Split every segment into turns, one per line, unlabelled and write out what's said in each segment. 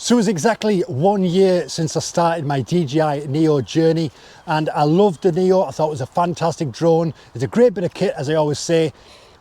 So it was exactly 1 year since I started my DJI Neo journey, and I loved the Neo. I thought it was a fantastic drone. It's a great bit of kit, as I always say,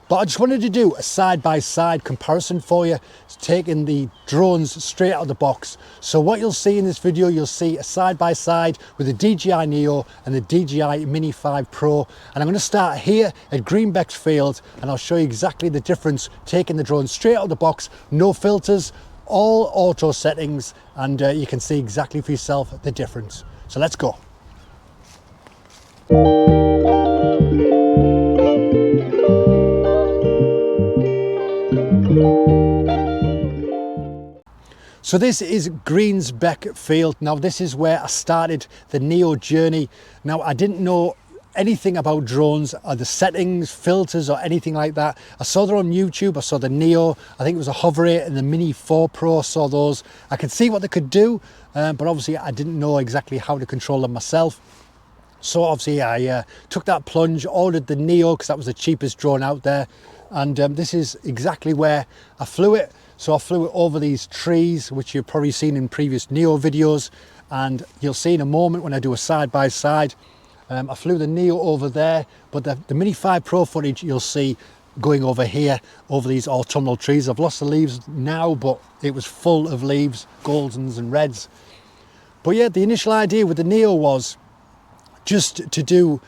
but I just wanted to do a side-by-side comparison for you, taking the drones straight out of the box. So what you'll see in this video, you'll see a side-by-side with the DJI Neo and the DJI Mini 5 Pro. And I'm going to start here at Greenbecks Field, and I'll show you exactly the difference taking the drone straight out of the box, no filters, all auto settings, and you can see exactly for yourself the difference. So let's go. So this is Greenbecks Field. Now this is where I started the Neo journey. Now I didn't know anything about drones or the settings, filters or anything like that. I saw them on YouTube. I saw the Neo, I think it was a Hover 8 and the Mini 4 Pro. I saw those. I could see what they could do, but obviously I didn't know exactly how to control them myself. So obviously I took that plunge, ordered the Neo because that was the cheapest drone out there. And this is exactly where I flew it. So I flew it over these trees, which you've probably seen in previous Neo videos. And you'll see in a moment when I do a side-by-side. I flew the Neo over there, but the Mini 5 Pro footage you'll see going over here, over these autumnal trees. I've lost the leaves now, but it was full of leaves, goldens and reds. But yeah, the initial idea with the Neo was just to do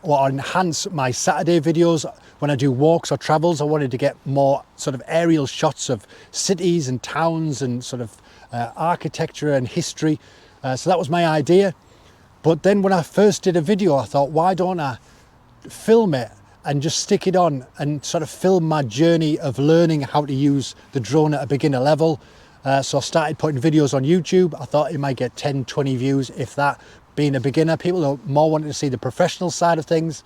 or enhance my Saturday videos. When I do walks or travels, I wanted to get more sort of aerial shots of cities and towns and sort of architecture and history. So that was my idea. But then when I first did a video, I thought, why don't I film it and just stick it on and sort of film my journey of learning how to use the drone at a beginner level. So I started putting videos on YouTube. I thought it might get 10, 20 views, if that. Being a beginner, people are more wanting to see the professional side of things.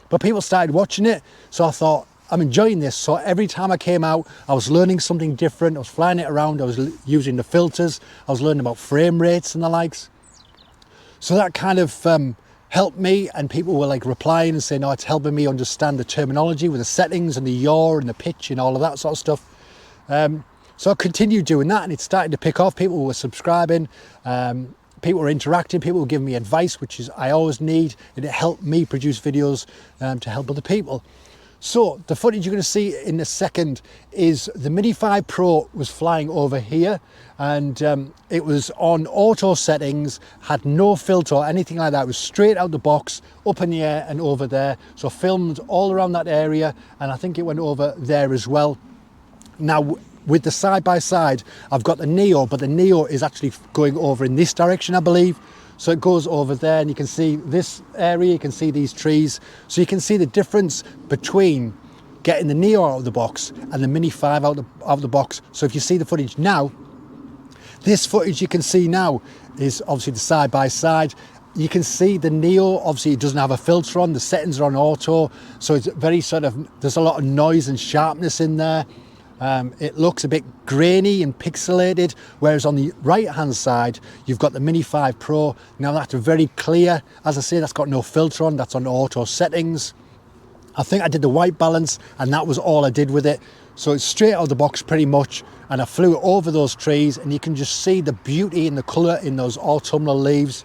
But people started watching it. So I thought, I'm enjoying this. So every time I came out, I was learning something different. I was flying it around. I was using the filters. I was learning about frame rates and the likes. So that kind of helped me, and people were like replying and saying, oh, it's helping me understand the terminology with the settings and the yaw and the pitch and all of that sort of stuff. So I continued doing that, and it started to pick off. People were subscribing, people were interacting, people were giving me advice, which is I always need, and it helped me produce videos to help other people. So the footage you're going to see in a second is the Mini 5 Pro was flying over here, and it was on auto settings, had no filter or anything like that. It was straight out the box, up in the air and over there. So I filmed all around that area, and I think it went over there as well. Now with the side-by-side, I've got the Neo, but the Neo is actually going over in this direction, I believe. So it goes over there, and you can see this area, you can see these trees. So you can see the difference between getting the Neo out of the box and the Mini 5 out of the box. So if you see the footage now, this footage you can see now is obviously the side-by-side. You can see the Neo, obviously it doesn't have a filter on, the settings are on auto. So it's very sort of, there's a lot of noise and sharpness in there. It looks a bit grainy and pixelated, whereas on the right hand side you've got the Mini 5 Pro. Now that's very clear, as I say, that's got no filter on, that's on auto settings. I think I did the white balance, and that was all I did with it. So it's straight out of the box pretty much, and I flew over those trees, and you can just see the beauty and the colour in those autumnal leaves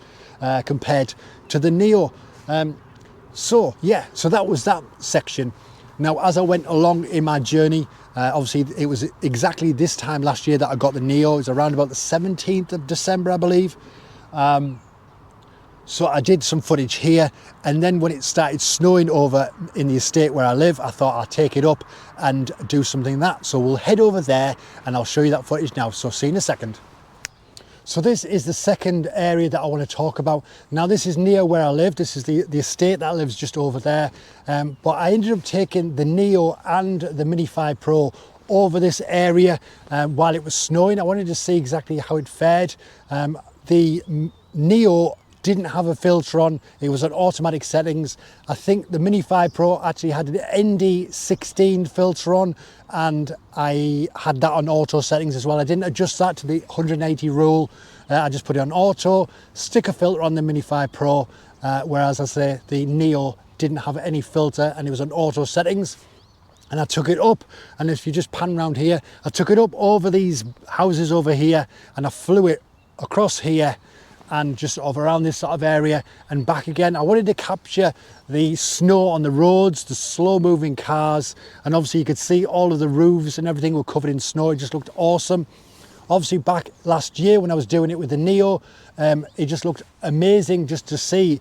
compared to the Neo. So yeah, so that was that section. Now as I went along in my journey, obviously it was exactly this time last year that I got the Neo. It was around about the 17th of December, I believe. So I did some footage here, and then when it started snowing over in the estate where I live, I thought I'd take it up and do something in that. So we'll head over there and I'll show you that footage now. So see you in a second. So this is the second area that I want to talk about. Now this is near where I live. This is the estate that lives just over there. But I ended up taking the Neo and the Mini 5 Pro over this area while it was snowing. I wanted to see exactly how it fared. The Neo didn't have a filter on, it was on automatic settings. I think the Mini 5 Pro actually had an ND16 filter on, and I had that on auto settings as well. I didn't adjust that to the 180 rule. I just put it on auto, stick a filter on the Mini 5 Pro, whereas I say the Neo didn't have any filter and it was on auto settings. and I took it up, and if you just pan around here, I took it up over these houses over here, and I flew it across here and just over around this sort of area and back again. I wanted to capture the snow on the roads, the slow moving cars, and obviously you could see all of the roofs and everything were covered in snow. It just looked awesome. Obviously back last year when I was doing it with the Neo, it just looked amazing just to see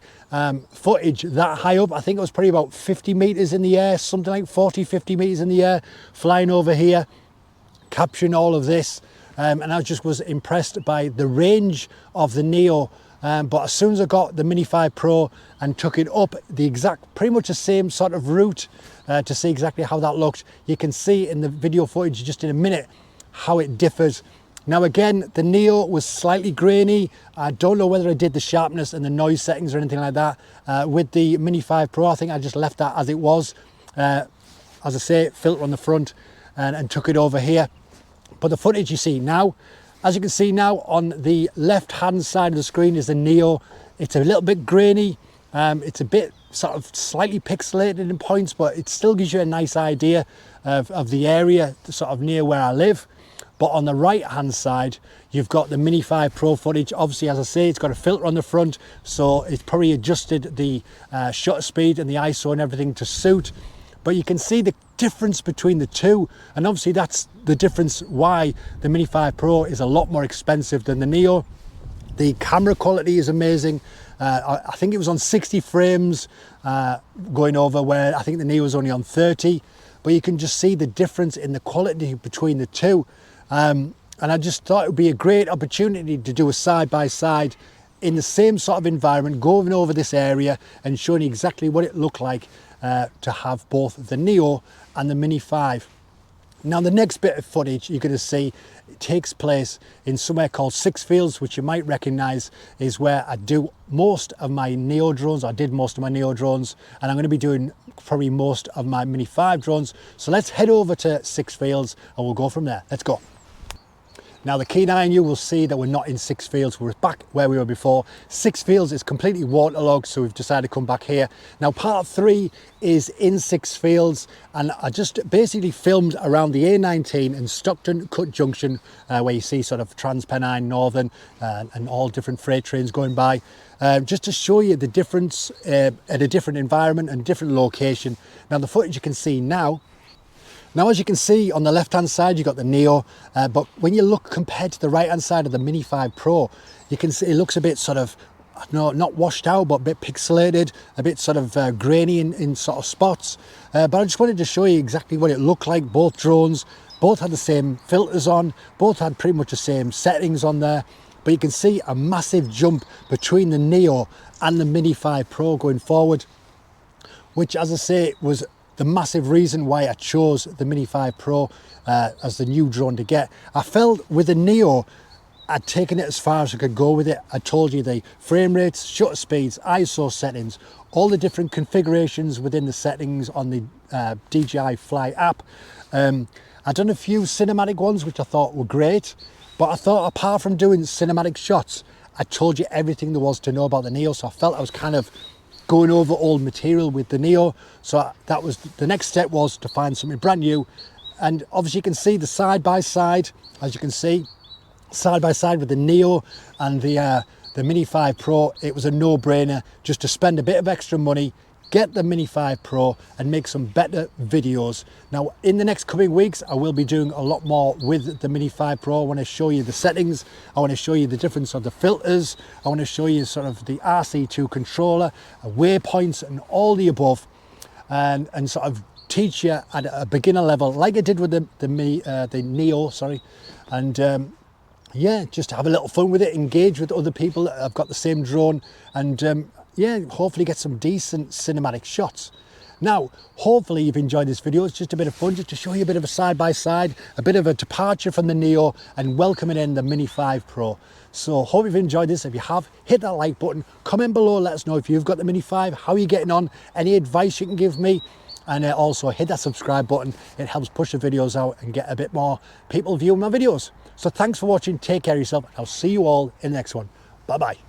footage that high up. I think it was probably about 50 meters in the air, something like 40, 50 meters in the air, flying over here, capturing all of this. And I just was impressed by the range of the Neo. But as soon as I got the Mini 5 Pro and took it up the exact, pretty much the same sort of route to see exactly how that looked, you can see in the video footage just in a minute how it differs. Now again, the Neo was slightly grainy. I don't know whether I did the sharpness and the noise settings or anything like that. With the Mini 5 Pro, I think I just left that as it was. As I say, filter on the front and took it over here. But the footage you see now, as you can see now on the left hand side of the screen is the Neo. It's a little bit grainy. It's a bit sort of slightly pixelated in points, but it still gives you a nice idea of the area sort of near where I live. But on the right hand side, you've got the Mini 5 Pro footage. Obviously, as I say, it's got a filter on the front, so it's probably adjusted the shutter speed and the ISO and everything to suit. But you can see the difference between the two, and obviously that's the difference why the Mini 5 Pro is a lot more expensive than the Neo. The camera quality is amazing. I think it was on 60 frames going over, where I think the Neo was only on 30, but you can just see the difference in the quality between the two. And I just thought it would be a great opportunity to do a side-by-side in the same sort of environment, going over this area and showing you exactly what it looked like to have both the Neo and the Mini 5. Now the next bit of footage you're going to see, it takes place in somewhere called Six Fields, which you might recognise is where I do most of my Neo drones. I did most of my Neo drones, and I'm going to be doing probably most of my Mini 5 drones. So let's head over to Six Fields and we'll go from there. Let's go. Now the keen eye on you will see that we're not in Six Fields, we're back where we were before. Six Fields is completely waterlogged, so we've decided to come back here. Now part 3 is in Six Fields, and I just basically filmed around the A19 in Stockton Cut Junction, where you see sort of Transpennine, Northern and all different freight trains going by, just to show you the difference at a different environment and different location. Now the footage you can see now, as you can see on the left hand side, you've got the Neo, but when you look compared to the right hand side of the Mini 5 Pro, you can see it looks a bit sort of, I don't know, not washed out, but a bit pixelated, a bit sort of grainy in sort of spots. But I just wanted to show you exactly what it looked like. Both drones, both had the same filters on, both had pretty much the same settings on there, but you can see a massive jump between the Neo and the Mini 5 Pro going forward, which, as I say, was the massive reason why I chose the Mini 5 Pro as the new drone to get. I felt with the Neo, I'd taken it as far as I could go with it. I told you the frame rates, shutter speeds, ISO settings, all the different configurations within the settings on the DJI Fly app. I'd done a few cinematic ones, which I thought were great, but I thought apart from doing cinematic shots, I told you everything there was to know about the Neo, so I felt I was kind of going over old material with the Neo. So that was the next step, was to find something brand new. And obviously you can see the side by side, as you can see, side by side with the Neo and the Mini 5 Pro. It was a no-brainer just to spend a bit of extra money, get the Mini 5 Pro and make some better videos. Now in the next coming weeks I will be doing a lot more with the Mini 5 Pro. I want to show you the settings, I want to show you the difference of the filters, I want to show you sort of the RC2 controller, waypoints and all the above, and sort of teach you at a beginner level like I did with the Neo, sorry. And yeah, just have a little fun with it, engage with other people that have got the same drone, and yeah, hopefully get some decent cinematic shots. Now, hopefully you've enjoyed this video. It's just a bit of fun, just to show you a bit of a side-by-side, a bit of a departure from the Neo and welcoming in the Mini 5 Pro. So hope you've enjoyed this. If you have, hit that like button, comment below, let us know if you've got the Mini 5, how are you getting on, any advice you can give me, and also hit that subscribe button. It helps push the videos out and get a bit more people viewing my videos. So thanks for watching, take care of yourself, and I'll see you all in the next one. Bye-bye.